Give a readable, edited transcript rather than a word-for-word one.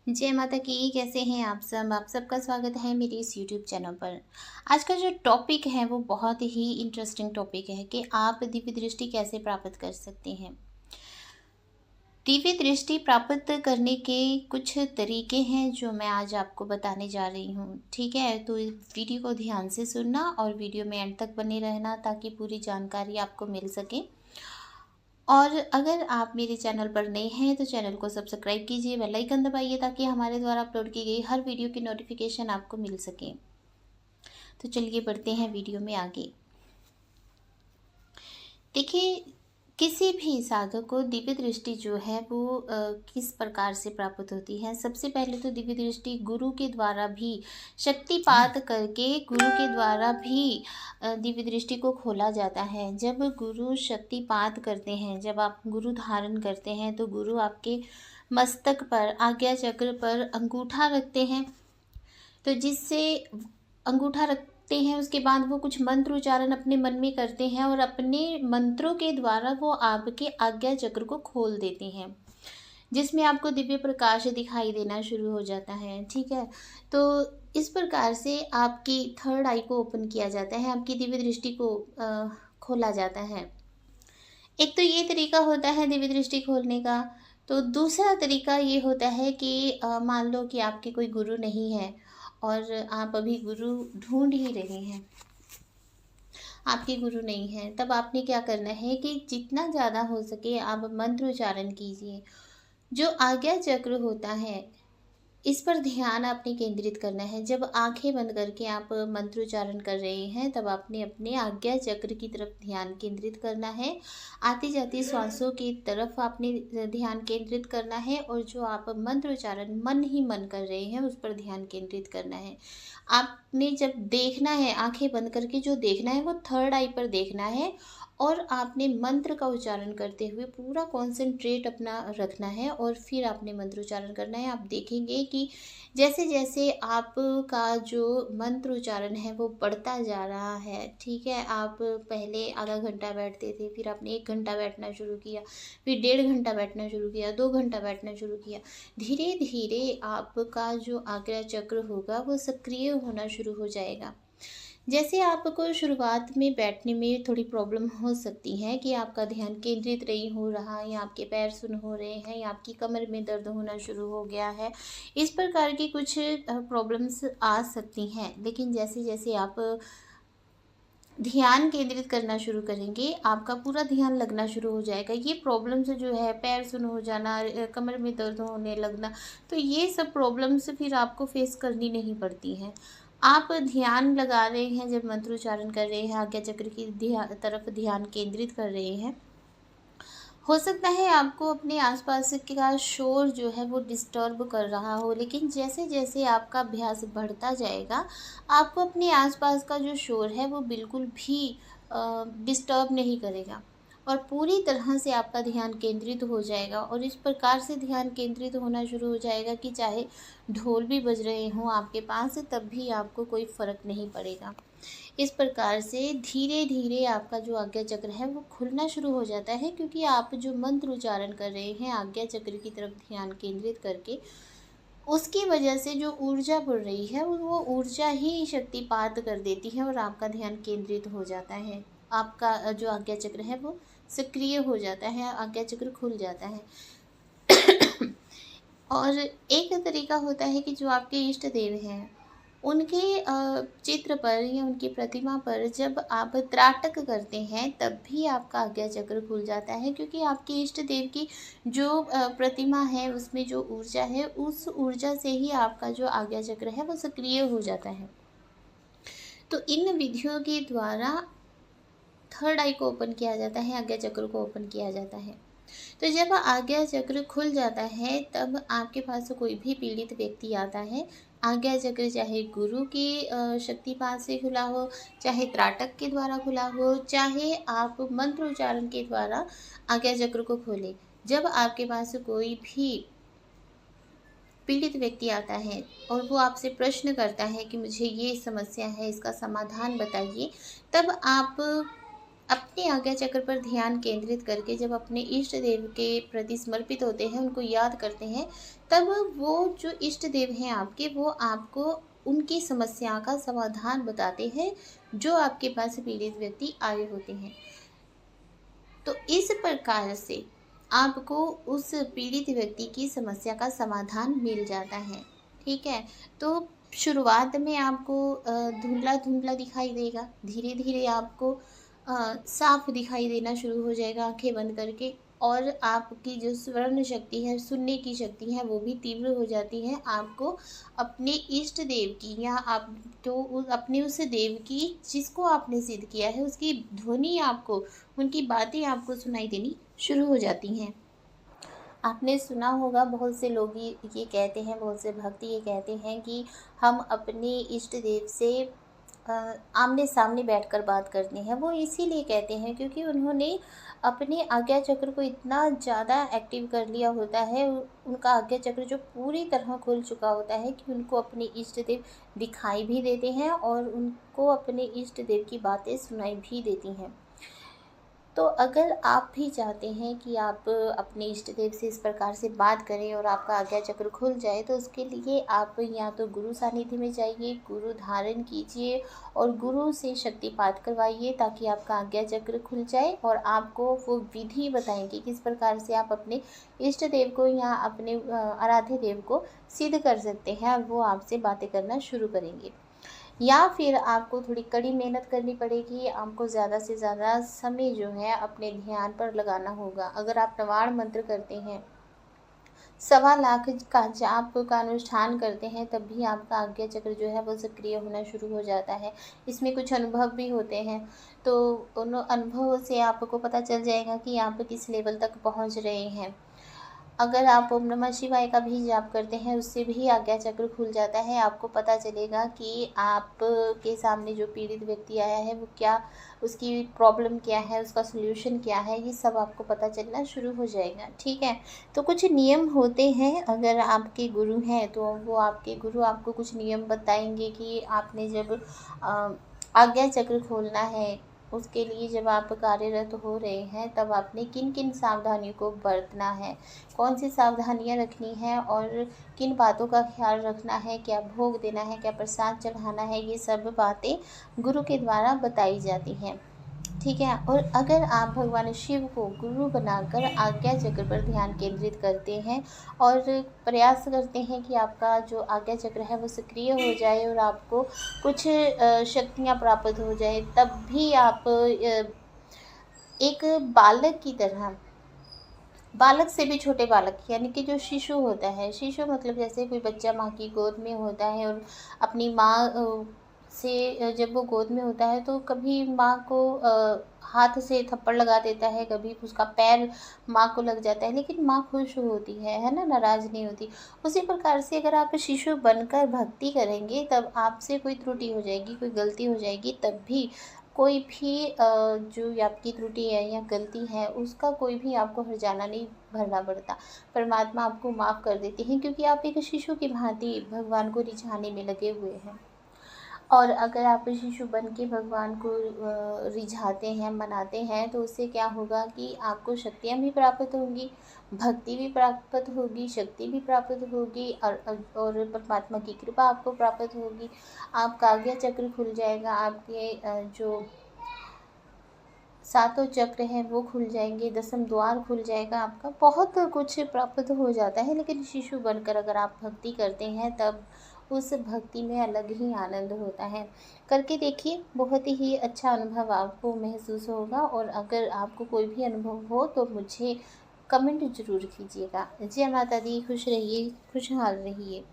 जय माता की। कैसे हैं आप सबका स्वागत है मेरे इस यूट्यूब चैनल पर। आज का जो टॉपिक है वो बहुत ही इंटरेस्टिंग टॉपिक है कि आप दिव्य दृष्टि कैसे प्राप्त कर सकते हैं। दिव्य दृष्टि प्राप्त करने के कुछ तरीके हैं जो मैं आज आपको बताने जा रही हूँ। ठीक है, तो इस वीडियो को ध्यान से सुनना और वीडियो में एंड तक बने रहना ताकि पूरी जानकारी आपको मिल सके। और अगर आप मेरे चैनल पर नए हैं तो चैनल को सब्सक्राइब कीजिए, बेल आइकन दबाइए ताकि हमारे द्वारा अपलोड की गई हर वीडियो की नोटिफिकेशन आपको मिल सके। तो चलिए बढ़ते हैं वीडियो में आगे। देखिए, किसी भी साधक को दिव्य दृष्टि जो है वो किस प्रकार से प्राप्त होती है। सबसे पहले तो दिव्य दृष्टि गुरु के द्वारा भी शक्तिपात करके गुरु के द्वारा भी दिव्य दृष्टि को खोला जाता है। जब गुरु शक्तिपात करते हैं, जब आप गुरु धारण करते हैं तो गुरु आपके मस्तक पर आज्ञा चक्र पर अंगूठा रखते हैं। तो जिससे अंगूठा रखते हैं उसके बाद वो कुछ मंत्र उच्चारण अपने मन में करते हैं और अपने मंत्रों के द्वारा वो आपके आज्ञा चक्र को खोल देते हैं, जिसमें आपको दिव्य प्रकाश दिखाई देना शुरू हो जाता है। ठीक है, तो इस प्रकार से आपकी थर्ड आई को ओपन किया जाता है, आपकी दिव्य दृष्टि को खोला जाता है। एक तो ये तरीका होता है दिव्य दृष्टि खोलने का। तो दूसरा तरीका ये होता है कि मान लो कि आपके कोई गुरु नहीं है और आप अभी गुरु ढूंढ ही रहे हैं, आपके गुरु नहीं है, तब आपने क्या करना है कि जितना ज़्यादा हो सके आप मंत्र उच्चारण कीजिए। जो आज्ञा चक्र होता है इस पर ध्यान आपने केंद्रित करना है। जब आंखें बंद करके आप मंत्रोच्चारण कर रहे हैं तब आपने अपने आज्ञा चक्र की तरफ ध्यान केंद्रित करना है। आती जाती श्वासों की तरफ आपने ध्यान केंद्रित करना है और जो आप मंत्रोच्चारण मन ही मन कर रहे हैं उस पर ध्यान केंद्रित करना है। आपने जब देखना है, आंखें बंद करके जो देखना है वो थर्ड आई पर देखना है और आपने मंत्र का उच्चारण करते हुए पूरा कॉन्सेंट्रेट अपना रखना है और फिर आपने मंत्र उच्चारण करना है। आप देखेंगे कि जैसे जैसे आपका जो मंत्र उच्चारण है वो बढ़ता जा रहा है। ठीक है, आप पहले आधा घंटा बैठते थे, फिर आपने 1 घंटा बैठना शुरू किया, फिर 1.5 घंटा बैठना शुरू किया, 2 घंटा बैठना शुरू किया। धीरे धीरे आपका जो आज्ञा चक्र होगा वो सक्रिय होना शुरू हो जाएगा। जैसे आपको शुरुआत में बैठने में थोड़ी प्रॉब्लम हो सकती है कि आपका ध्यान केंद्रित नहीं हो रहा, या आपके पैर सुन्न हो रहे हैं, या आपकी कमर में दर्द होना शुरू हो गया है, इस प्रकार की कुछ प्रॉब्लम्स आ सकती हैं। लेकिन जैसे जैसे आप ध्यान केंद्रित करना शुरू करेंगे आपका पूरा ध्यान लगना शुरू हो जाएगा। ये प्रॉब्लम्स जो है, पैर सुन्न हो जाना, कमर में दर्द होने लगना, तो ये सब प्रॉब्लम्स फिर आपको फेस करनी नहीं पड़ती हैं। आप ध्यान लगा रहे हैं, जब मंत्रोच्चारण कर रहे हैं, आज्ञा चक्र की तरफ ध्यान केंद्रित कर रहे हैं, हो सकता है आपको अपने आसपास का शोर जो है वो डिस्टर्ब कर रहा हो, लेकिन जैसे जैसे आपका अभ्यास बढ़ता जाएगा आपको अपने आसपास का जो शोर है वो बिल्कुल भी डिस्टर्ब नहीं करेगा और पूरी तरह से आपका ध्यान केंद्रित हो जाएगा। और इस प्रकार से ध्यान केंद्रित होना शुरू हो जाएगा कि चाहे ढोल भी बज रहे हों आपके पास तब भी आपको कोई फ़र्क नहीं पड़ेगा। इस प्रकार से धीरे धीरे आपका जो आज्ञा चक्र है वो खुलना शुरू हो जाता है, क्योंकि आप जो मंत्र उच्चारण कर रहे हैं आज्ञा चक्र की तरफ ध्यान केंद्रित करके, उसकी वजह से जो ऊर्जा बढ़ रही है वो ऊर्जा ही शक्तिपात कर देती है और आपका ध्यान केंद्रित हो जाता है। आपका जो आज्ञा चक्र है वो सक्रिय हो जाता है, आज्ञा चक्र खुल जाता है। और एक तरीका होता है कि जो आपके इष्ट देव हैं उनके चित्र पर या उनकी प्रतिमा पर जब आप त्राटक करते हैं तब भी आपका आज्ञा चक्र खुल जाता है, क्योंकि आपके इष्ट देव की जो प्रतिमा है उसमें जो ऊर्जा है उस ऊर्जा से ही आपका जो आज्ञा चक्र है वो सक्रिय हो जाता है। तो इन विधियों के द्वारा थर्ड आई को ओपन किया जाता है, आज्ञा चक्र को ओपन किया जाता है। तो जब आज्ञा चक्र खुल जाता है तब आपके पास कोई भी पीड़ित व्यक्ति आता है, आज्ञा चक्र चाहे गुरु की शक्तिपात से खुला हो, चाहे त्राटक के द्वारा खुला हो, चाहे आप मंत्र उच्चारण के द्वारा आज्ञा चक्र को खोले। जब आपके पास कोई भी पीड़ित व्यक्ति आता है और वो आपसे प्रश्न करता है कि मुझे ये समस्या है, इसका समाधान बताइए, तब आप अपने आज्ञा चक्र पर ध्यान केंद्रित करके जब अपने इष्ट देव के प्रति समर्पित होते हैं, उनको याद करते हैं, तब वो जो इष्ट देव हैं आपके, वो आपको उनकी समस्या का समाधान बताते हैं जो आपके पास पीड़ित व्यक्ति आए होते हैं। तो इस प्रकार से आपको उस पीड़ित व्यक्ति की समस्या का समाधान मिल जाता है। ठीक है? तो शुरुआत में आपको धुंधला-धुंधला दिखाई देगा, धीरे-धीरे आपको साफ दिखाई देना शुरू हो जाएगा आँखें बंद करके, और आपकी जो श्रवण शक्ति है, सुनने की शक्ति है, वो भी तीव्र हो जाती है। आपको अपने इष्ट देव की, या आप तो अपने उस देव की जिसको आपने सिद्ध किया है, उसकी ध्वनि आपको, उनकी बातें आपको सुनाई देनी शुरू हो जाती हैं। आपने सुना होगा, बहुत से लोग ये कहते हैं, बहुत से भक्त ये कहते हैं कि हम अपने इष्ट देव से आमने सामने बैठकर बात करते हैं। वो इसीलिए कहते हैं क्योंकि उन्होंने अपने आज्ञा चक्र को इतना ज़्यादा एक्टिव कर लिया होता है, उनका आज्ञा चक्र जो पूरी तरह खुल चुका होता है कि उनको अपने इष्ट देव दिखाई भी देते हैं और उनको अपने इष्ट देव की बातें सुनाई भी देती हैं। तो अगर आप भी चाहते हैं कि आप अपने इष्ट देव से इस प्रकार से बात करें और आपका आज्ञा चक्र खुल जाए, तो उसके लिए आप या तो गुरु सानिध्य में जाइए, गुरु धारण कीजिए और गुरु से शक्तिपात करवाइए ताकि आपका आज्ञा चक्र खुल जाए, और आपको वो विधि बताएंगे किस प्रकार से आप अपने इष्ट देव को या अपने आराध्य देव को सिद्ध कर सकते हैं, और वो आपसे बातें करना शुरू करेंगे। या फिर आपको थोड़ी कड़ी मेहनत करनी पड़ेगी, आपको ज़्यादा से ज़्यादा समय जो है अपने ध्यान पर लगाना होगा। अगर आप नवाण मंत्र करते हैं, 1.25 लाख का जाप का अनुष्ठान करते हैं, तब भी आपका आज्ञा चक्र जो है वो सक्रिय होना शुरू हो जाता है। इसमें कुछ अनुभव भी होते हैं, तो उन अनुभवों से आपको पता चल जाएगा कि आप किस लेवल तक पहुंच रहे हैं। अगर आप ओम नमः शिवाय का भी जाप करते हैं, उससे भी आज्ञा चक्र खुल जाता है। आपको पता चलेगा कि आपके सामने जो पीड़ित व्यक्ति आया है वो क्या, उसकी प्रॉब्लम क्या है, उसका सॉल्यूशन क्या है, ये सब आपको पता चलना शुरू हो जाएगा। ठीक है? तो कुछ नियम होते हैं, अगर आपके गुरु हैं तो वो आपके गुरु आपको कुछ नियम बताएंगे कि आपने जब आज्ञा चक्र खोलना है, उसके लिए जब आप कार्यरत हो रहे हैं, तब आपने किन किन सावधानियों को बरतना है, कौन सी सावधानियां रखनी है और किन बातों का ख्याल रखना है, क्या भोग देना है, क्या प्रसाद चढ़ाना है, ये सब बातें गुरु के द्वारा बताई जाती हैं। ठीक है? और अगर आप भगवान शिव को गुरु बनाकर आज्ञा चक्र पर ध्यान केंद्रित करते हैं और प्रयास करते हैं कि आपका जो आज्ञा चक्र है वो सक्रिय हो जाए और आपको कुछ शक्तियाँ प्राप्त हो जाए, तब भी आप एक बालक की तरह, बालक से भी छोटे बालक यानी कि जो शिशु होता है, शिशु मतलब जैसे कोई बच्चा माँ की गोद में होता है और अपनी माँ से जब वो गोद में होता है तो कभी माँ को हाथ से थप्पड़ लगा देता है, कभी उसका पैर माँ को लग जाता है, लेकिन माँ खुश होती है ना, नाराज़ नहीं होती। उसी प्रकार से अगर आप शिशु बनकर भक्ति करेंगे, तब आपसे कोई त्रुटि हो जाएगी, कोई गलती हो जाएगी, तब भी कोई भी जो आपकी त्रुटि है या गलती है, उसका कोई भी आपको हर्जाना नहीं भरना पड़ता। परमात्मा आपको माफ़ कर देते हैं क्योंकि आप एक शिशु की भांति भगवान को रिझाने में लगे हुए हैं। और अगर आप शिशु बन के भगवान को रिझाते हैं, मनाते हैं, तो उससे क्या होगा कि आपको शक्तियाँ भी प्राप्त होंगी, भक्ति भी प्राप्त होगी, शक्ति भी प्राप्त होगी, और परमात्मा की कृपा आपको प्राप्त होगी। आपका आज्ञा चक्र खुल जाएगा, आपके जो सातों चक्र हैं वो खुल जाएंगे, 10वें द्वार खुल जाएगा, आपका बहुत कुछ प्राप्त हो जाता है। लेकिन शिशु बनकर अगर आप भक्ति करते हैं, तब उस भक्ति में अलग ही आनंद होता है। करके देखिए, बहुत ही अच्छा अनुभव आपको महसूस होगा, और अगर आपको कोई भी अनुभव हो तो मुझे कमेंट ज़रूर कीजिएगा। जय माता दी, खुश रहिए, खुशहाल रहिए।